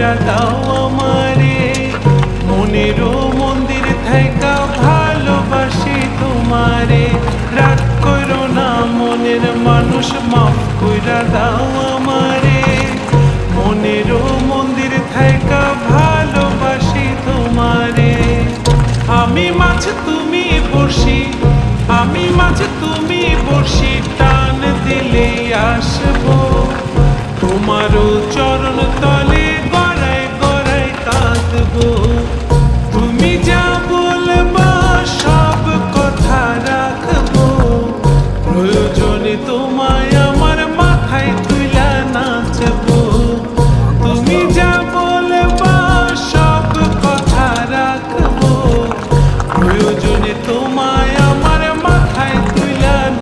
কইরা দাও আমারে, মনেরও মন্দির থাইকা ভালোবাসি তোমারে। রাগ করো না মনের মানুষ, মাফ কইরা দাও আমারে, মনেরও মন্দির থাইকা ভালোবাসি তোমারে। আমি মাছ তুমি বড়শি, আমি মাছ তুমি বড়শি, টান দিলে আসবো তোমারও চরণ তলে, গড়ায় গড়ায় কাঁদবো। তুমি যা বলবা সব কথা রাখবো, প্রয়োজনে তো